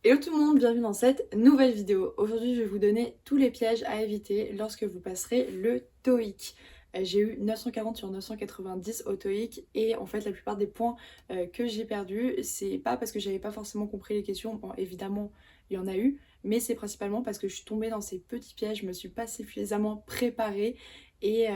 Hello tout le monde, bienvenue dans cette nouvelle vidéo. Aujourd'hui, je vais vous donner tous les pièges à éviter lorsque vous passerez le TOEIC. J'ai eu 940 sur 990 au TOEIC et en fait la plupart des points que j'ai perdus, c'est pas parce que j'avais pas forcément compris les questions, bon évidemment il y en a eu, mais c'est principalement parce que je suis tombée dans ces petits pièges, je me suis pas suffisamment préparée et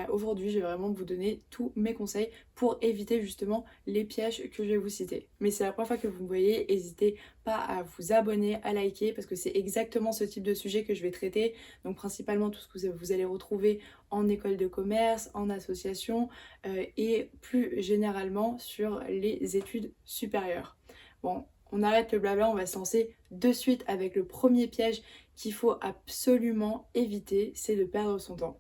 aujourd'hui je vais vraiment vous donner tous mes conseils pour éviter justement les pièges que je vais vous citer. Mais c'est la première fois que vous me voyez, n'hésitez pas à vous abonner, à liker, parce que c'est exactement ce type de sujet que je vais traiter. Donc principalement tout ce que vous allez retrouver en école de commerce, en association et plus généralement sur les études supérieures. Bon, on arrête le blabla, on va se lancer de suite avec le premier piège qu'il faut absolument éviter, c'est de perdre son temps.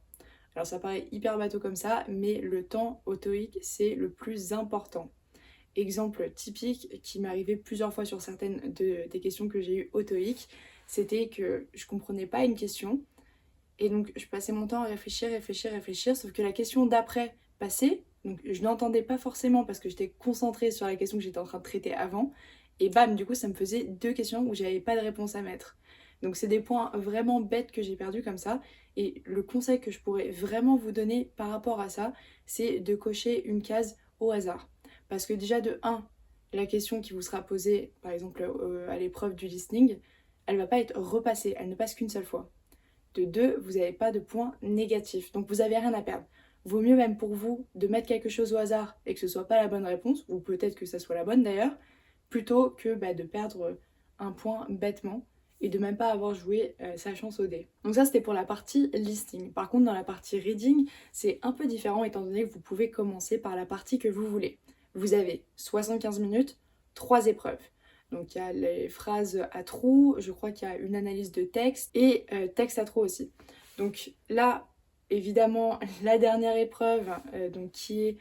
Alors ça paraît hyper bateau comme ça, mais le temps au TOEIC, c'est le plus important. Exemple typique qui m'est arrivé plusieurs fois sur certaines des questions que j'ai eues au TOEIC, c'était que je comprenais pas une question et donc je passais mon temps à réfléchir, sauf que la question d'après passait, donc je n'entendais pas forcément parce que j'étais concentrée sur la question que j'étais en train de traiter avant, et bam, du coup ça me faisait deux questions où j'avais pas de réponse à mettre. Donc c'est des points vraiment bêtes que j'ai perdus comme ça, et le conseil que je pourrais vraiment vous donner par rapport à ça, c'est de cocher une case au hasard. Parce que déjà de un, la question qui vous sera posée, par exemple à l'épreuve du listening, elle va pas être repassée, elle ne passe qu'une seule fois. De deux, vous n'avez pas de points négatifs, donc vous n'avez rien à perdre. Vaut mieux même pour vous de mettre quelque chose au hasard et que ce soit pas la bonne réponse, ou peut-être que ça soit la bonne d'ailleurs, plutôt que de perdre un point bêtement et de même pas avoir joué sa chance au dé. Donc ça c'était pour la partie listing. Par contre dans la partie reading, c'est un peu différent étant donné que vous pouvez commencer par la partie que vous voulez. Vous avez 75 minutes, 3 épreuves. Donc il y a les phrases à trous, je crois qu'il y a une analyse de texte et texte à trous aussi. Donc là, évidemment, la dernière épreuve, donc qui est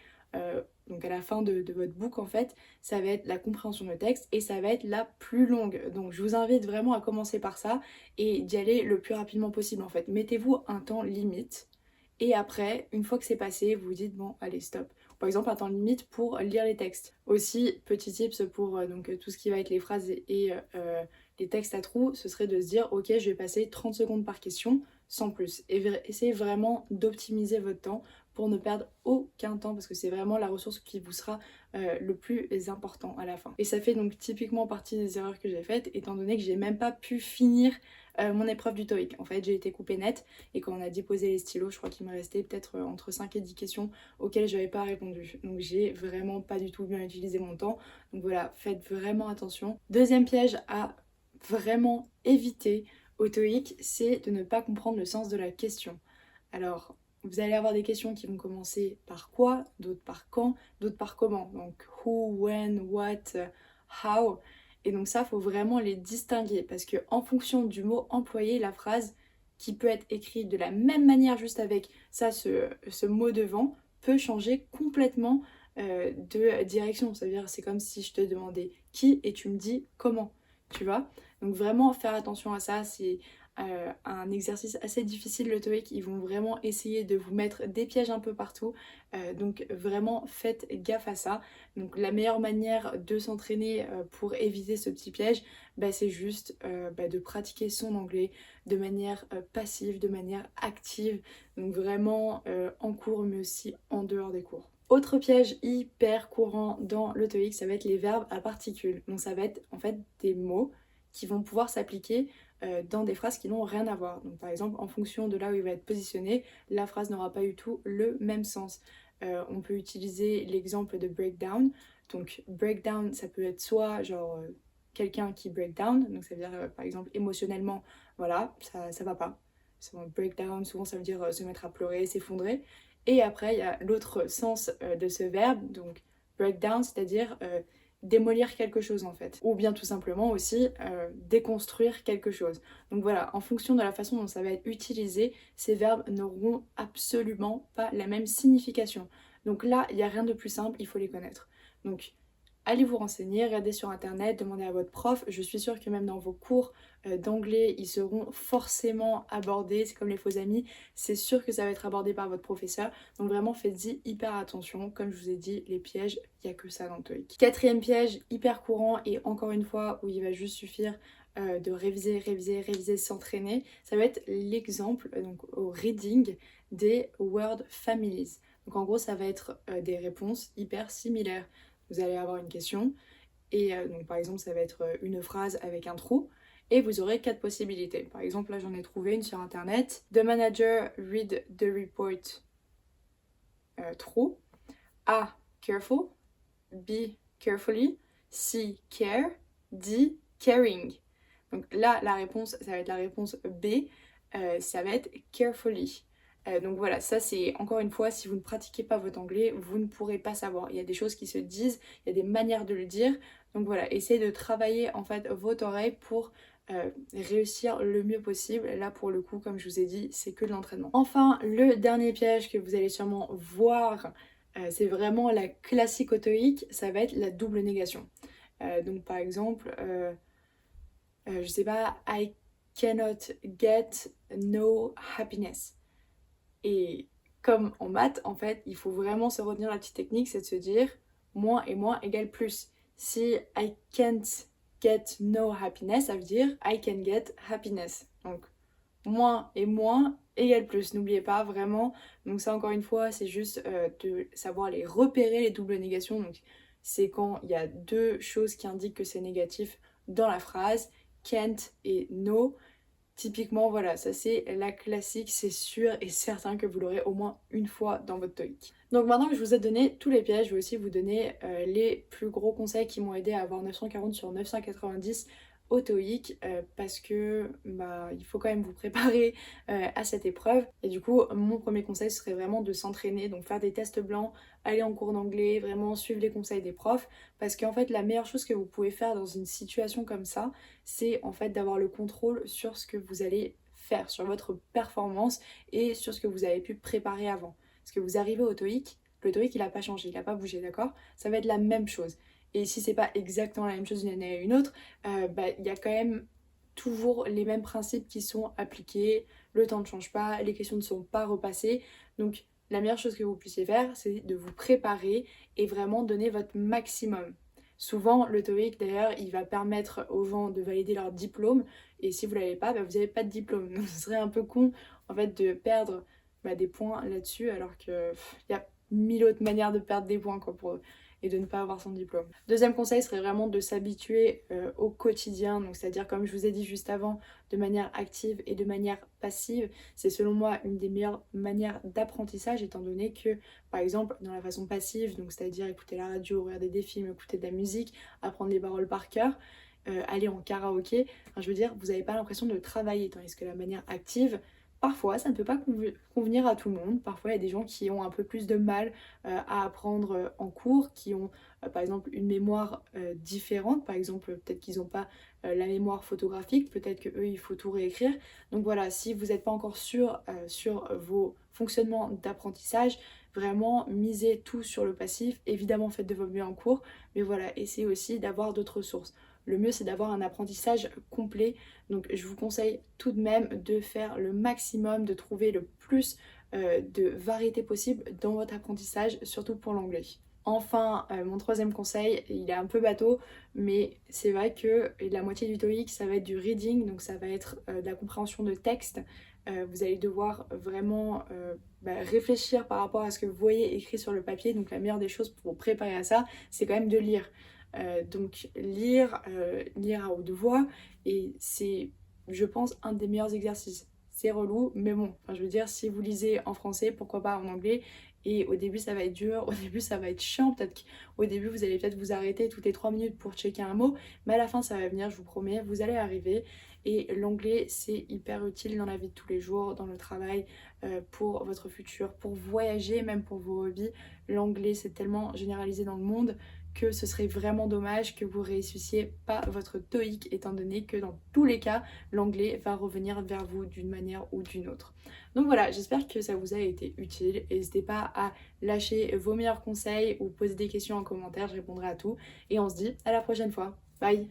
donc à la fin de votre book en fait, ça va être la compréhension de texte et ça va être la plus longue. Donc je vous invite vraiment à commencer par ça et d'y aller le plus rapidement possible en fait. Mettez-vous un temps limite et après, une fois que c'est passé, vous vous dites bon, allez, stop. Par exemple, un temps limite pour lire les textes. Aussi, petit tips pour tout ce qui va être les phrases et les textes à trous, ce serait de se dire ok, je vais passer 30 secondes par question, sans plus. Et essayez vraiment d'optimiser votre temps pour ne perdre aucun temps parce que c'est vraiment la ressource qui vous sera le plus important à la fin. Et ça fait donc typiquement partie des erreurs que j'ai faites étant donné que j'ai même pas pu finir mon épreuve du TOEIC. En fait, j'ai été coupée net et quand on a déposé les stylos, je crois qu'il me restait peut-être entre 5 et 10 questions auxquelles je n'avais pas répondu. Donc j'ai vraiment pas du tout bien utilisé mon temps. Donc voilà, faites vraiment attention. Deuxième piège à vraiment éviter au TOEIC, c'est de ne pas comprendre le sens de la question. Alors, vous allez avoir des questions qui vont commencer par quoi, d'autres par quand, d'autres par comment. Donc who, when, what, how. Et donc ça, il faut vraiment les distinguer parce que en fonction du mot employé, la phrase qui peut être écrite de la même manière juste avec ça, ce mot devant, peut changer complètement de direction. Ça veut dire c'est comme si je te demandais qui et tu me dis comment, tu vois. Donc vraiment faire attention à ça, c'est un exercice assez difficile le TOEIC, ils vont vraiment essayer de vous mettre des pièges un peu partout, donc vraiment faites gaffe à ça. Donc la meilleure manière de s'entraîner pour éviter ce petit piège, c'est juste de pratiquer son anglais de manière passive, de manière active, donc vraiment en cours mais aussi en dehors des cours. Autre piège hyper courant dans le TOEIC, ça va être les verbes à particules. Donc ça va être en fait des mots qui vont pouvoir s'appliquer dans des phrases qui n'ont rien à voir. Donc par exemple, en fonction de là où il va être positionné, la phrase n'aura pas du tout le même sens. On peut utiliser l'exemple de breakdown. Donc breakdown, ça peut être soit genre quelqu'un qui break down, donc ça veut dire par exemple émotionnellement, voilà, ça va pas. Breakdown, souvent ça veut dire se mettre à pleurer, s'effondrer. Et après, il y a l'autre sens de ce verbe, donc breakdown, c'est-à-dire démolir quelque chose en fait. Ou bien tout simplement aussi déconstruire quelque chose. Donc voilà, en fonction de la façon dont ça va être utilisé, ces verbes n'auront absolument pas la même signification. Donc là, il n'y a rien de plus simple, il faut les connaître. Donc allez vous renseigner, regardez sur internet, demandez à votre prof. Je suis sûre que même dans vos cours d'anglais, ils seront forcément abordés. C'est comme les faux amis, c'est sûr que ça va être abordé par votre professeur. Donc vraiment, faites-y hyper attention. Comme je vous ai dit, les pièges, il n'y a que ça dans le TOEIC. Quatrième piège, hyper courant et encore une fois, où il va juste suffire de réviser, s'entraîner, ça va être l'exemple, donc au reading des word families. Donc en gros, ça va être des réponses hyper similaires. Vous allez avoir une question et donc par exemple, ça va être une phrase avec un trou et vous aurez 4 possibilités. Par exemple, là j'en ai trouvé une sur internet. The manager read the report. True. A. Careful. B. Carefully. C. Care. D. Caring. Donc là, la réponse, ça va être la réponse B. Ça va être carefully. Donc voilà, ça c'est encore une fois, si vous ne pratiquez pas votre anglais, vous ne pourrez pas savoir. Il y a des choses qui se disent, il y a des manières de le dire. Donc voilà, essayez de travailler en fait votre oreille pour réussir le mieux possible. Là pour le coup, comme je vous ai dit, c'est que de l'entraînement. Enfin, le dernier piège que vous allez sûrement voir, c'est vraiment la classique au TOEIC, ça va être la double négation. Donc par exemple, je sais pas, I cannot get no happiness. Et comme en maths, en fait, il faut vraiment se retenir la petite technique, c'est de se dire moins et moins égale plus. Si I can't get no happiness, ça veut dire I can get happiness. Donc moins et moins égale plus. N'oubliez pas vraiment. Donc ça encore une fois, c'est juste de savoir les repérer, les doubles négations. Donc c'est quand il y a deux choses qui indiquent que c'est négatif dans la phrase, can't et no. Typiquement, voilà, ça c'est la classique, c'est sûr et certain que vous l'aurez au moins une fois dans votre TOEIC. Donc maintenant que je vous ai donné tous les pièges, je vais aussi vous donner les plus gros conseils qui m'ont aidé à avoir 940 sur 990 au TOEIC parce que bah, il faut quand même vous préparer à cette épreuve. Et du coup, mon premier conseil serait vraiment de s'entraîner, donc faire des tests blancs, aller en cours d'anglais, vraiment suivre les conseils des profs parce qu'en fait, la meilleure chose que vous pouvez faire dans une situation comme ça, c'est en fait d'avoir le contrôle sur ce que vous allez faire, sur votre performance et sur ce que vous avez pu préparer avant. Parce que vous arrivez au TOEIC, le TOEIC il n'a pas changé, il n'a pas bougé, d'accord? Ça va être la même chose. Et si c'est pas exactement la même chose d'une année à une autre, il y a quand même toujours les mêmes principes qui sont appliqués, le temps ne change pas, les questions ne sont pas repassées. Donc la meilleure chose que vous puissiez faire, c'est de vous préparer et vraiment donner votre maximum. Souvent, le TOEIC, d'ailleurs, il va permettre aux gens de valider leur diplôme. Et si vous ne l'avez pas, vous n'avez pas de diplôme. Donc ce serait un peu con, en fait, de perdre des points là-dessus, alors qu'il y a mille autres manières de perdre des points, quoi, et de ne pas avoir son diplôme. Deuxième conseil serait vraiment de s'habituer au quotidien, donc c'est-à-dire comme je vous ai dit juste avant, de manière active et de manière passive. C'est selon moi une des meilleures manières d'apprentissage étant donné que par exemple dans la façon passive, donc c'est-à-dire écouter la radio, regarder des films, écouter de la musique, apprendre les paroles par cœur, aller en karaoké, enfin, je veux dire vous n'avez pas l'impression de travailler, tandis que la manière active, parfois, ça ne peut pas convenir à tout le monde. Parfois, il y a des gens qui ont un peu plus de mal à apprendre en cours, qui ont par exemple une mémoire différente. Par exemple, peut-être qu'ils n'ont pas la mémoire photographique, peut-être qu'eux, il faut tout réécrire. Donc voilà, si vous n'êtes pas encore sûr sur vos fonctionnements d'apprentissage, vraiment misez tout sur le passif. Évidemment, faites de vos mieux en cours, mais voilà, essayez aussi d'avoir d'autres sources. Le mieux, c'est d'avoir un apprentissage complet. Donc, je vous conseille tout de même de faire le maximum, de trouver le plus de variété possible dans votre apprentissage, surtout pour l'anglais. Enfin, mon troisième conseil, il est un peu bateau, mais c'est vrai que la moitié du TOEIC, ça va être du reading, donc ça va être de la compréhension de texte. Vous allez devoir vraiment réfléchir par rapport à ce que vous voyez écrit sur le papier. Donc la meilleure des choses pour vous préparer à ça, c'est quand même de lire. Donc lire à haute voix, et c'est, je pense, un des meilleurs exercices. C'est relou, mais bon, enfin, je veux dire, si vous lisez en français, pourquoi pas en anglais. Et au début ça va être dur, au début ça va être chiant, peut-être qu'au début vous allez peut-être vous arrêter toutes les 3 minutes pour checker un mot, mais à la fin ça va venir, je vous promets, vous allez arriver. Et l'anglais c'est hyper utile dans la vie de tous les jours, dans le travail, pour votre futur, pour voyager, même pour vos hobbies. L'anglais c'est tellement généralisé dans le monde que ce serait vraiment dommage que vous réussissiez pas votre TOEIC, étant donné que dans tous les cas, l'anglais va revenir vers vous d'une manière ou d'une autre. Donc voilà, j'espère que ça vous a été utile. N'hésitez pas à lâcher vos meilleurs conseils ou poser des questions en commentaire, je répondrai à tout. Et on se dit à la prochaine fois. Bye!